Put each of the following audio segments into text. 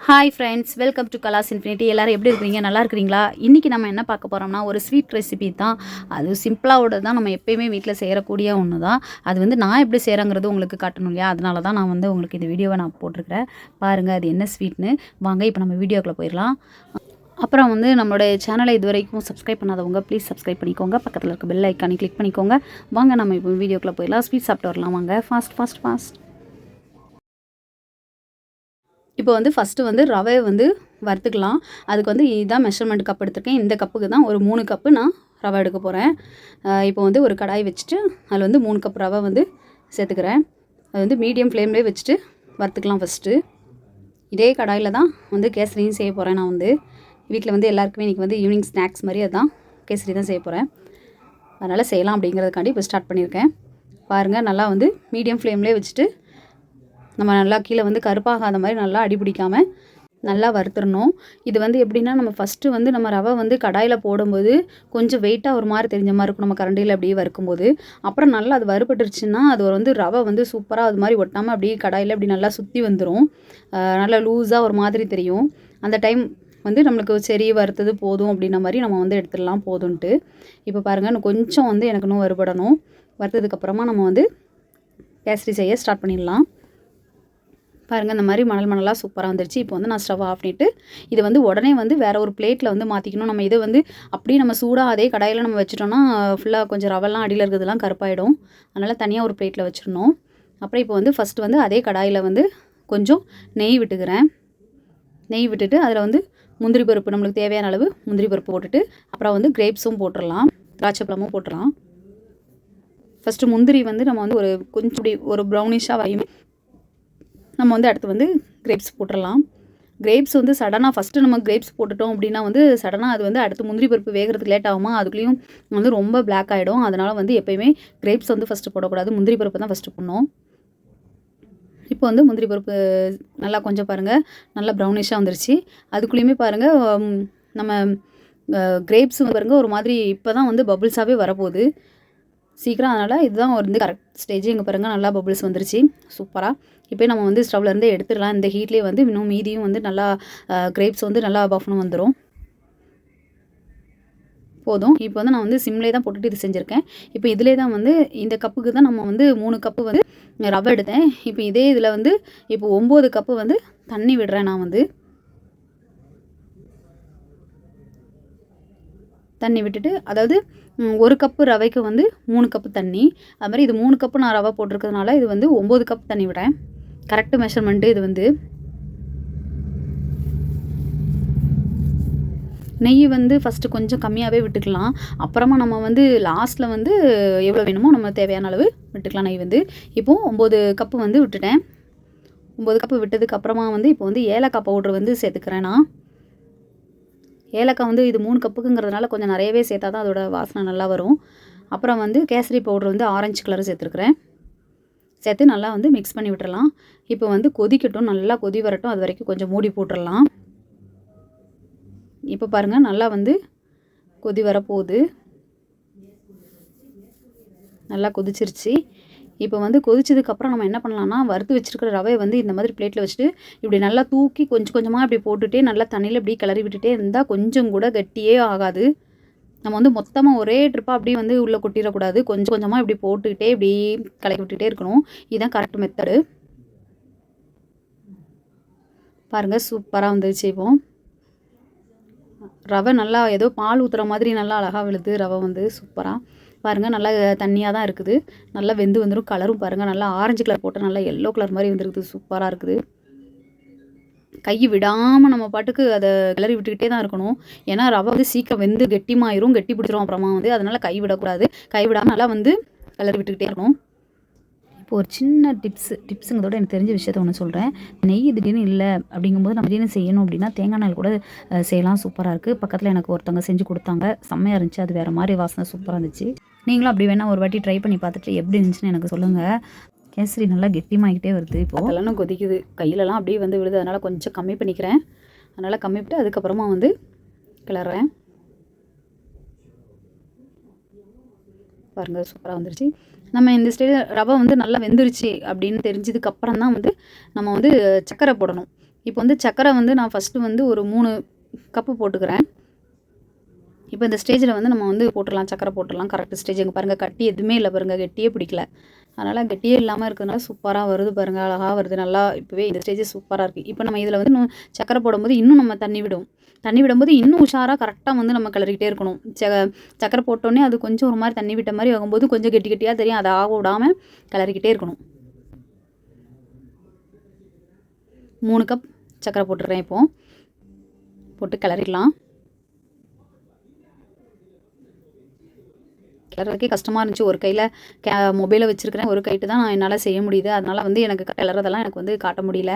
Hi friends, welcome to class infinity. எல்லோரும் எப்படி இருக்கிறீங்க? நல்லா இருக்கிறீங்களா? இன்றைக்கி நம்ம என்ன பார்க்க போகிறோம்னா, ஒரு ஸ்வீட் ரெசிபி தான். அது சிம்பிளாவோட தான், நம்ம எப்போயுமே வீட்டில் செய்யக்கூடிய ஒன்று தான். அது நான் எப்படி செய்கிறேங்கிறது உங்களுக்கு காட்டணும் இல்லையா? அதனால தான் நான் உங்களுக்கு இந்த வீடியோவை நான் போட்டிருக்கிறேன். பாருங்கள் அது என்ன ஸ்வீட்னு. வாங்க இப்போ நம்ம வீடியோக்குள்ளே போயிடலாம். அப்புறம் நம்மளுடைய சேனலை இது வரைக்கும் சப்ஸ்கிரைப் பண்ணாதவங்க ப்ளீஸ் சப்ஸ்கிரைப் பண்ணிக்கோங்க. பக்கத்தில் இருக்க பெல் ஐக்கானி கிளிக் பண்ணிக்கோங்க. வாங்க நம்ம இப்போ வீடியோக்குள்ளே போயிடலாம். ஸ்வீட் சாப்பிட்டு வரலாம் வாங்க. ஃபாஸ்ட். இப்போ ஃபஸ்ட்டு ரவையை வறுத்துக்கலாம். அதுக்கு இதுதான் மெஷர்மெண்ட் கப் எடுத்திருக்கேன். இந்த கப்புக்கு தான் ஒரு 3 கப்பு நான் ரவை எடுக்க போகிறேன். இப்போ ஒரு கடாய் வச்சுட்டு அதில் 3 கப் ரவை சேர்த்துக்கிறேன். அது மீடியம் ஃப்ளேம்லேயே வச்சுட்டு வறுத்துக்கலாம் ஃபஸ்ட்டு. இதே கடாயில் தான் கேசரியும் செய்ய போகிறேன். நான் வீட்டில் எல்லாருக்குமே இன்றைக்கி ஈவினிங் ஸ்நாக்ஸ் மாதிரி அதுதான் கேசரி தான் செய்ய போகிறேன். அதனால் செய்யலாம் அப்படிங்கிறதுக்காண்டி இப்போ ஸ்டார்ட் பண்ணியிருக்கேன். பாருங்கள், நல்லா மீடியம் ஃப்ளேம்லேயே வச்சுட்டு நம்ம நல்லா கீழே கருப்பாகாத மாதிரி நல்லா அடிபிடிக்காமல் நல்லா வறுத்துடணும். இது எப்படின்னா, நம்ம ஃபஸ்ட்டு நம்ம ரவை கடாயில் போடும்போது கொஞ்சம் வெயிட்டாக ஒரு மாதிரி தெரிஞ்ச மாதிரி இருக்கும் நம்ம கரண்டியில் அப்படியே வறுக்கும்போது. அப்புறம் நல்லா அது வறுபட்டுருச்சுன்னா அது ரவை சூப்பராக அது மாதிரி ஒட்டாமல் அப்படியே கடாயில் அப்படி நல்லா சுற்றி வந்துடும். நல்லா லூஸாக ஒரு மாதிரி தெரியும். அந்த டைம் நம்மளுக்கு சரி வறுத்தது போதும் அப்படின்ன மாதிரி நம்ம எடுத்துடலாம் போதும்ன்ட்டு. இப்போ பாருங்கள், இன்னும் கொஞ்சம் எனக்கு இன்னும் வறுபடணும். வறுத்ததுக்கப்புறமா நம்ம கேசரி செய்ய ஸ்டார்ட் பண்ணிடலாம். பாருங்கள், இந்த மாதிரி மணலாக சூப்பராக வந்துருச்சு. இப்போ நான் ஸ்டவ் ஆஃப் பண்ணிவிட்டு இது உடனே வேறு ஒரு பிளேட்டில் மாற்றிக்கணும். நம்ம இதை அப்படியே நம்ம சூடாக அதே கடாயில் நம்ம வச்சிட்டோம்னா ஃபுல்லாக கொஞ்சம் ரவெல்லாம் அடியில் இருக்கிறதுலாம் கருப்பாயிடும். அதனால் தனியாக ஒரு பிளேட்டில் வச்சிடணும். அப்புறம் இப்போ ஃபஸ்ட்டு அதே கடாயில் கொஞ்சம் நெய் விட்டுக்கிறேன். நெய் விட்டுட்டு அதில் முந்திரி பருப்பு, நம்மளுக்கு தேவையான அளவு முந்திரி பருப்பு போட்டுட்டு அப்புறம் கிரேப்ஸும் போட்டுடலாம், திராட்சை பழமும் போட்டுடலாம். ஃபஸ்ட்டு முந்திரி நம்ம ஒரு கொஞ்சம் இப்படி ஒரு ப்ரௌனிஷாக வரையும் நம்ம அடுத்து கிரேப்ஸ் போட்டுடலாம். கிரேப்ஸ் சடனாக ஃபஸ்ட்டு நம்ம கிரேப்ஸ் போட்டுட்டோம் அப்படின்னா சடனாக அது அடுத்து முந்திரி பருப்பு வேகிறதுக்கு லேட் ஆகுமா, அதுக்குள்ளேயும் ரொம்ப பிளாக் ஆகிடும். அதனால் எப்போயுமே கிரேப்ஸ் ஃபஸ்ட்டு போடக்கூடாது, முந்திரி பருப்பு தான் ஃபஸ்ட்டு போடணும். இப்போ முந்திரி பருப்பு நல்லா கொஞ்சம் பாருங்கள் நல்லா ப்ரௌனிஷாக வந்துருச்சு. அதுக்குள்ளேயுமே பாருங்கள் நம்ம கிரேப்ஸ் பாருங்கள் ஒரு மாதிரி இப்போ தான் பபுள்ஸாகவே வரப்போகுது சீக்கிரம். அதனால் இதுதான் கரெக்ட் ஸ்டேஜ். இங்கே பாருங்கள் நல்லா பபுள்ஸ் வந்துருச்சு சூப்பராக. இப்போ நம்ம ஸ்டவ்லேருந்தே எடுத்துடலாம். இந்த ஹீட்லேயே இன்னும் மீதியும் நல்லா கிரேப்ஸ் நல்லா பஃப்னு வந்துடும். போதும். இப்போ நான் சிம்லே தான் போட்டுட்டு இது செஞ்சுருக்கேன். இப்போ இதிலே தான் இந்த கப்புக்கு தான் நம்ம 3 கப்பு ரவை எடுத்தேன். இப்போ இதே இதில் இப்போ 9 கப்பு தண்ணி விடுறேன். நான் தண்ணி விட்டுட்டு, அதாவது 1 கப்பு ரவைக்கு 3 கப்பு தண்ணி. அது மாதிரி இது 3 கப்பு நான் ரவை போட்டிருக்கிறதுனால இது 9 கப் தண்ணி விடுறேன். கரெக்டு மெஷர்மெண்ட்டு இது. நெய் ஃபஸ்ட்டு கொஞ்சம் கம்மியாகவே விட்டுக்கலாம். அப்புறமா நம்ம லாஸ்ட்டில் எவ்வளோ வேணுமோ நம்ம தேவையான அளவு விட்டுக்கலாம் நெய். இப்போது 9 கப்பு விட்டுட்டேன். 9 கப்பு விட்டதுக்கு அப்புறமா இப்போ ஏலக்காய் பவுட்ரு சேர்த்துக்கிறேன் நான். ஏலக்காய் இது 3 கப்புக்குங்கிறதுனால கொஞ்சம் நிறையவே சேர்த்தா தான் அதோட வாசனை நல்லா வரும். அப்புறம் கேசரி பவுட்ரு ஆரஞ்சு கலர் சேர்த்துருக்குறேன். சேர்த்து நல்லா மிக்ஸ் பண்ணி விட்டுறலாம். இப்போ கொதிக்கட்டும், நல்லா கொதி வரட்டும். அது வரைக்கும் கொஞ்சம் மூடி போட்டுடலாம். இப்போ பாருங்கள் நல்லா கொதி வரப்போகுது. நல்லா கொதிச்சிருச்சு. இப்போ கொதிச்சதுக்கப்புறம் நம்ம என்ன பண்ணலாம்னா, வறுத்து வச்சுருக்கிற ரவையை இந்த மாதிரி பிளேட்டில் வச்சுட்டு இப்படி நல்லா தூக்கி கொஞ்சம் கொஞ்சமாக இப்படி போட்டுகிட்டே நல்லா தண்ணியில் இப்படி கிளறி விட்டுட்டே இருந்தால் கொஞ்சம் கூட கட்டியே ஆகாது. நம்ம மொத்தமாக ஒரே ட்ரிப்பாக அப்படியே உள்ளே கொட்டிடக்கூடாது. கொஞ்சம் கொஞ்சமாக இப்படி போட்டுக்கிட்டே இப்படி கலக்கி விட்டுகிட்டே இருக்கணும். இதுதான் கரெக்ட் மெத்தடு. பாருங்கள் சூப்பராக வந்துருச்சு. இப்போ ரவை நல்லா ஏதோ பால் ஊற்றுற மாதிரி நல்லா அழகாக விழுது ரவை சூப்பராக. பாருங்கள் நல்லா தண்ணியாக தான் இருக்குது. நல்லா வெந்து வந்துடும். கலரும் பாருங்கள் நல்லா ஆரஞ்சு கலர் போட்டால் நல்லா எல்லோ கலர் மாதிரி வந்துருக்குது. சூப்பராக இருக்குது. கை விடாமல் நம்ம பாட்டுக்கு அதை கிளறி விட்டுக்கிட்டே தான் இருக்கணும். ஏன்னா ரவை சீக்கிரம் வெந்து கெட்டிமாயிரும், கெட்டி பிடிச்சிரும் அப்புறமா அதனால் கை விடக்கூடாது. கை விடாமல் நல்லா கிளறி விட்டுக்கிட்டே இருக்கணும். இப்போ ஒரு சின்ன டிப்ஸுங்கிறதோட எனக்கு தெரிஞ்ச விஷயத்த ஒன்று சொல்கிறேன். நெய் திடீர்னு இல்லை அப்படிங்கும்போது நம்ம திடீர்னு செய்யணும் அப்படின்னா தேங்காய் நாள் கூட செய்யலாம். சூப்பராக இருக்குது. பக்கத்தில் எனக்கு ஒருத்தவங்க செஞ்சு கொடுத்தாங்க, செம்மையாக இருந்துச்சு. அது வேறு மாதிரி வாசனை சூப்பராக இருந்துச்சு. நீங்களும் அப்படி வேணால் ஒரு வாட்டி ட்ரை பண்ணி பார்த்துட்டு எப்படி இருந்துச்சுன்னு எனக்கு சொல்லுங்கள். கேசரி நல்லா கெட்டிமாகிட்டே வருது. இப்போது அதெல்லாம் கொதிக்குது, கையிலலாம் அப்படியே விழுது. அதனால் கொஞ்சம் கம்மி பண்ணிக்கிறேன். அதனால் கம்மி பண்ணிட்டு அதுக்கப்புறமா கிளறேன். பாருங்கள் சூப்பராக வந்துருச்சு. நம்ம இந்த ஸ்டேஜ் ரவை நல்லா வெந்துருச்சு அப்படின்னு தெரிஞ்சதுக்கப்புறம் தான் நம்ம சர்க்கரை போடணும். இப்போ வந்து சர்க்கரை வந்து நான் ஃபஸ்ட்டு வந்து ஒரு 3 கப்பு போட்டுக்கிறேன். இப்போ இந்த ஸ்டேஜில் வந்து நம்ம வந்து போட்டுடலாம், சர்க்கரை போட்டுடலாம். கரெக்ட் ஸ்டேஜ் இங்கே பாருங்கள், கட்டி எதுவுமே இல்லை பாருங்கள், கெட்டியே பிடிக்கல. அதனால் கெட்டியே இல்லாமல் இருக்கிறதுனால சூப்பராக வருது பாருங்கள், அழகாக வருது. நல்லா இப்போவே இந்த ஸ்டேஜ் சூப்பராக இருக்குது. இப்போ நம்ம இதில் வந்து இன்னும் சர்க்கரை போடும்போது இன்னும் நம்ம தண்ணி விடும்போது இன்னும் உஷாராக கரெக்டாக வந்து நம்ம கிளறிக்கிட்டே இருக்கணும். சர்க்கரை போட்டோன்னே அது கொஞ்சம் ஒரு மாதிரி தண்ணி விட்ட மாதிரி ஆகும்போது கொஞ்சம் கெட்டியாக தெரியும். அதை ஆக விடாமல் கிளறிக்கிட்டே இருக்கணும். 3 கப் சர்க்கரை போட்டுடுறேன். இப்போது போட்டு கிளறிடலாம். கிளறதுக்கே கஷ்டமாக இருந்துச்சு. ஒரு கையில் மொபைலை வச்சுருக்கிறேன், ஒரு கைட்டு தான் என்னால் செய்ய முடியுது. அதனால் வந்து எனக்கு கிளறதெல்லாம் எனக்கு வந்து காட்ட முடியல.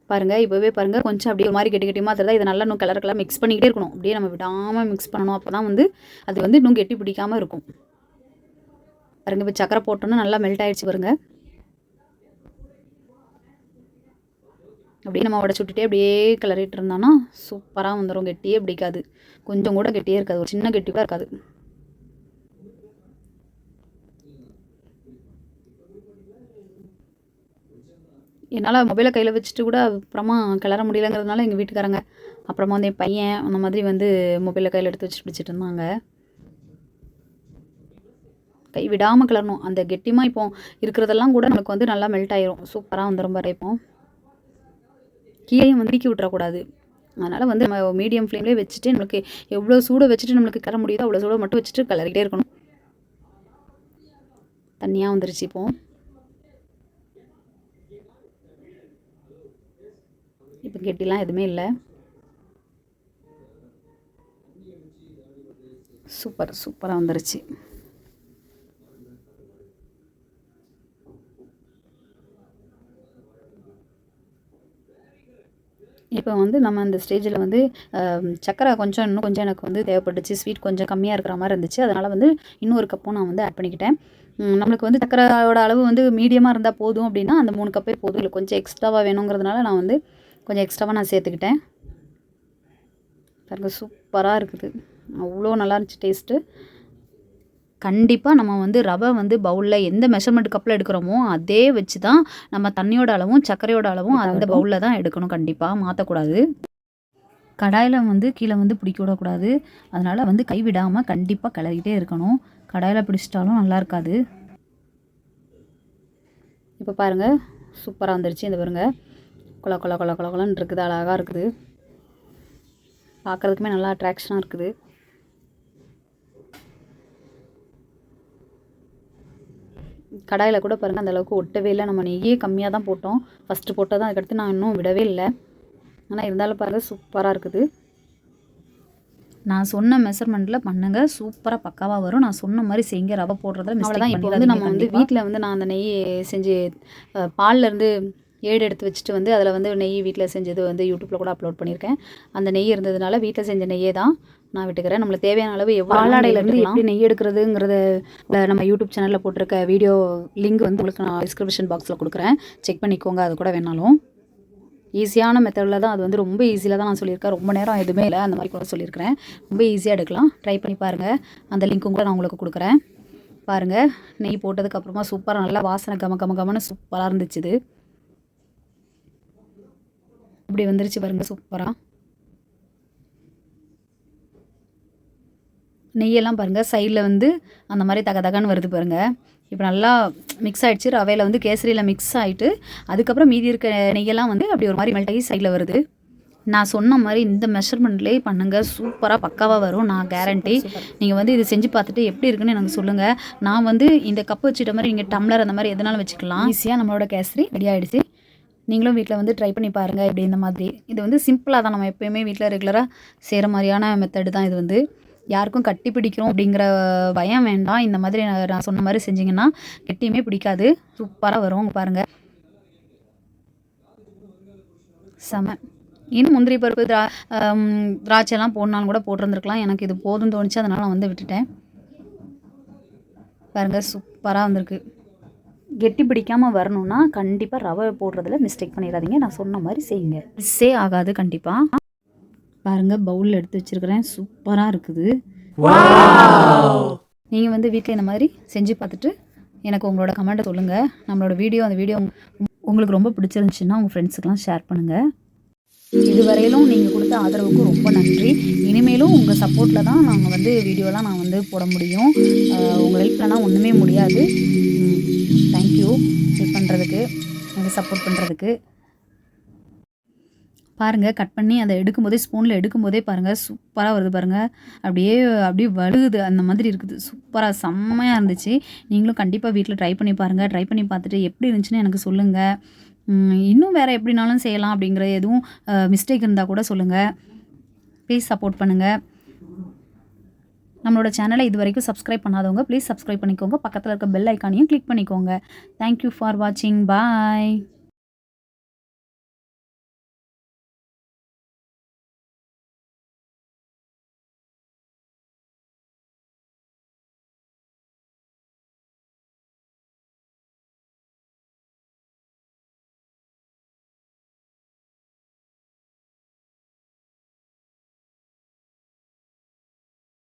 பாருங்கள், இப்போவே பாருங்கள், கொஞ்சம் அப்படியே ஒரு மாதிரி கெட்டியாக தருதா. இதை நல்லா இன்னும் கிளறக்கெல்லாம் மிக்ஸ் பண்ணிக்கிட்டே இருக்கணும். அப்படியே நம்ம விடாமல் மிக்ஸ் பண்ணணும். அப்போ தான் வந்து அது வந்து இன்னும் கெட்டி பிடிக்காமல் இருக்கும். பாருங்கள், இப்போ சர்க்கரை போட்டோன்னா நல்லா மெல்ட் ஆகிடுச்சு பாருங்கள். அப்படியே நம்ம உடச்சி விட்டுட்டே அப்படியே கிளறிட்டு இருந்தோன்னா சூப்பராக வந்துடும். கெட்டியே பிடிக்காது, கொஞ்சம் கூட கெட்டியே இருக்காது, ஒரு சின்ன கெட்டி கூட இருக்காது. என்னால் மொபைலை கையில் வச்சுட்டு கூட அப்புறமா கிளற முடியலைங்கிறதுனால எங்கள் வீட்டுக்காரங்க அப்புறமா வந்து என் பையன் அந்த மாதிரி வந்து மொபைலை கையில் எடுத்து வச்சு பிடிச்சிட்டு இருந்தாங்க. கை விடாமல் கிளறணும். அந்த கெட்டிமாக இப்போ இருக்கிறதெல்லாம் கூட நமக்கு வந்து நல்லா மெல்ட் ஆயிரும். சூப்பராக வந்துடும் பாரு. இப்போ கீழையும் வந்து நீக்கி விட்டுறக்கூடாது. அதனால் வந்து நம்ம மீடியம் ஃப்ளேம்லேயே வச்சுட்டு நம்மளுக்கு எவ்வளோ சூடை வச்சுட்டு நம்மளுக்கு கிளற முடியுதோ அவ்வளோ சூடை மட்டும் வச்சுட்டு கிளறிக்கிட்டே இருக்கணும். தண்ணியாக வந்துருச்சு. இப்போ கெட்டிலாம் எதுவுமே இல்லை. சூப்பராக வந்துருச்சு. இப்போ வந்து நம்ம அந்த ஸ்டேஜில் வந்து சர்க்கரை இன்னும் கொஞ்சம் எனக்கு வந்து தேவைப்பட்டுச்சு. ஸ்வீட் கொஞ்சம் கம்மியாக இருக்கிற மாதிரி இருந்துச்சு. அதனால் வந்து இன்னொரு கப்பும் நான் வந்து ஆட் பண்ணிக்கிட்டேன். நம்மளுக்கு வந்து சர்க்கரையோட அளவு வந்து மீடியமாக இருந்தால் போதும் அப்படின்னா அந்த 3 கப்பே போதும். இல்லை கொஞ்சம் எக்ஸ்ட்ராவாக வேணுங்கிறதுனால நான் வந்து கொஞ்சம் எக்ஸ்ட்ராவாக நான் சேர்த்துக்கிட்டேன். பாருங்க, சூப்பராக இருக்குது. அவ்வளோ நல்லா இருந்துச்சு டேஸ்ட்டு. கண்டிப்பாக நம்ம வந்து ரவை வந்து பவுலில் எந்த மெஷர்மெண்ட் கப்பில் எடுக்கிறோமோ அதே வச்சு தான் நம்ம தண்ணியோட அளவும் சர்க்கரையோட அளவும் அந்த பவுலில் தான் எடுக்கணும். கண்டிப்பாக மாற்றக்கூடாது. கடாயில் வந்து கீழே வந்து பிடிக்க விடக்கூடாது. அதனால் வந்து கைவிடாமல் கண்டிப்பாக கிளறிக்கிட்டே இருக்கணும். கடாயில் பிடிச்சிட்டாலும் நல்லா இருக்காது. இப்போ பாருங்கள், சூப்பராக வந்துருச்சு. இந்த பாருங்க, கொலன்னு இருக்குது, அழகாக இருக்குது. பார்க்குறதுக்குமே நல்லா அட்ராக்ஷனாக இருக்குது. கடாயில் கூட பாருங்கள், அந்தளவுக்கு ஒட்டவே இல்லை. நம்ம நெய்யே கம்மியாக தான் போட்டோம். ஃபஸ்ட்டு போட்டது தான், அதுக்கடுத்து நான் இன்னும் விடவே இல்லை. ஆனால் இருந்தாலும் பாருங்கள், சூப்பராக இருக்குது. நான் சொன்ன மெஷர்மெண்ட்டில் பண்ணுங்கள், சூப்பராக பக்காவாக வரும். நான் சொன்ன மாதிரி செய்யுங்க. ரவை போடுறதுல மிஸ்டேக் இப்போ வந்து நம்ம வந்து வீட்டில் வந்து நான் அந்த நெய் செஞ்சு பால்லேருந்து ஏடு எடுத்து வச்சுட்டு வந்து அதில் வந்து நெய் வீட்டில் செஞ்சது வந்து யூடியூப்பில் கூட அப்லோட் பண்ணியிருக்கேன். அந்த நெய் இருந்ததுனால வீட்டில் செஞ்ச நெய்யே தான் நான் விட்டுக்கிறேன். நம்மளுக்கு தேவையான அளவு பாலாடையிலேருந்து எப்படி நெய் எடுக்கிறதுங்கிறத நம்ம யூடியூப் சேனலில் போட்டிருக்க வீடியோ லிங்க் வந்து உங்களுக்கு நான் டிஸ்கிரிப்ஷன் பாக்ஸில் கொடுக்குறேன், செக் பண்ணிக்கோங்க. அது கூட வேணாலும் ஈஸியான மெத்தடில் தான், அது வந்து ரொம்ப ஈஸியாக தான் நான் சொல்லியிருக்கேன். ரொம்ப நேரம் எதுவுமே இல்லை, அந்த மாதிரி கூட சொல்லியிருக்கிறேன். ரொம்ப ஈஸியாக எடுக்கலாம், ட்ரை பண்ணி பாருங்கள். அந்த லிங்க்கும் கூட நான் உங்களுக்கு கொடுக்குறேன். பாருங்கள், நெய் போட்டதுக்கப்புறமா சூப்பராக நல்லா வாசனை கமன்னு சூப்பராக இருந்துச்சு. இது இப்படி வந்துருச்சு பாருங்கள், சூப்பராக. நெய்யெல்லாம் பாருங்கள் சைடில் வந்து அந்த மாதிரி தகன்னு வருது பாருங்கள். இப்போ நல்லா மிக்ஸ் ஆகிடுச்சு. ரவையில் வந்து கேசரியில் மிக்ஸ் ஆகிட்டு அதுக்கப்புறம் மீதி இருக்க நெய்யெல்லாம் வந்து அப்படி ஒரு மாதிரி மெல்ட் ஆகி சைடில் வருது. நான் சொன்ன மாதிரி இந்த மெஷர்மெண்ட்லேயே பண்ணுங்கள், சூப்பராக பக்காவாக வரும், நான் கேரண்டி. நீங்கள் வந்து இது செஞ்சு பார்த்துட்டு எப்படி இருக்குன்னு எனக்கு சொல்லுங்கள். நான் வந்து இந்த கப்பு வச்சுட்ட மாதிரி நீங்கள் டம்ளர் அந்த மாதிரி எதனாலும் வச்சுக்கலாம். ஈஸியாக நம்மளோட கேசரி ரெடி ஆகிடுச்சு. நீங்களும் வீட்டில் வந்து ட்ரை பண்ணி பாருங்கள். இப்படி இந்த மாதிரி இது வந்து சிம்பிளாக தான், நம்ம எப்போயுமே வீட்டில் ரெகுலராக செய்கிற மாதிரியான மெத்தடு தான் இது. வந்து யாருக்கும் கட்டி பிடிக்கிறோம் அப்படிங்கிற பயம் வேண்டாம். இந்த மாதிரி நான் சொன்ன மாதிரி செஞ்சிங்கன்னா கெட்டியுமே பிடிக்காது, சூப்பராக வரும். பாருங்கள், செம. இன்னும் முந்திரி பருப்பு திராட்சைலாம் போடனாலும் கூட போட்டிருந்துருக்கலாம். எனக்கு இது போதும்னு தோணுச்சு, அதனால் நான் வந்து விட்டுட்டேன். பாருங்கள், சூப்பராக வந்திருக்கு. கெட்டி பிடிக்காமல் வரணும்னா கண்டிப்பாக ரவை போடுறதுல மிஸ்டேக் பண்ணிடாதீங்க. நான் சொன்ன மாதிரி செய்யுங்க, மிஸ்ஸே ஆகாது கண்டிப்பாக. பாருங்கள், பவுலில் எடுத்து வச்சுருக்கிறேன், சூப்பராக இருக்குது. நீங்கள் வந்து வீட்டில் இந்த மாதிரி செஞ்சு பார்த்துட்டு எனக்கு உங்களோட கமெண்ட்டை சொல்லுங்கள். நம்மளோட அந்த வீடியோ உங்களுக்கு ரொம்ப பிடிச்சிருந்துச்சுன்னா உங்கள் ஃப்ரெண்ட்ஸுக்கெலாம் ஷேர் பண்ணுங்கள். இதுவரையிலும் நீங்கள் கொடுத்த ஆதரவுக்கு ரொம்ப நன்றி. இனிமேலும் உங்கள் சப்போர்ட்டில் தான் நாங்கள் வந்து வீடியோலாம் நான் வந்து போட முடியும். உங்கள் ஹெல்ப் இல்லைனா ஒன்றுமே முடியாது. தேங்க்யூ ஹெல்ப் பண்ணுறதுக்கு, எனக்கு சப்போர்ட் பண்ணுறதுக்கு. பாருங்கள், கட் பண்ணி அதை எடுக்கும்போதே ஸ்பூனில் எடுக்கும்போதே பாருங்கள் சூப்பராக வருது பாருங்கள். அப்படியே அப்படியே வழுகுது, அந்த மாதிரி இருக்குது. சூப்பராக செம்மையாக இருந்துச்சு. நீங்களும் கண்டிப்பாக வீட்டில் ட்ரை பண்ணி பாருங்கள். ட்ரை பண்ணி பார்த்துட்டு எப்படி இருந்துச்சுன்னு எனக்கு சொல்லுங்கள். இன்னும் வேறு எப்படினாலும் செய்யலாம் அப்படிங்கிற எதுவும் மிஸ்டேக் இருந்தால் கூட சொல்லுங்கள். ப்ளீஸ் சப்போர்ட் பண்ணுங்கள். நம்மளோட சேனலை இது வரைக்கும் சப்ஸ்கிரைப் பண்ணாதவங்க ப்ளீஸ் சப்ஸ்கிரைப் பண்ணிக்கோங்க. பக்கத்தில் இருக்க பெல் ஐக்கானையும் கிளிக் பண்ணிக்கோங்க. தேங்க்யூ ஃபார் வாட்சிங். பாய்.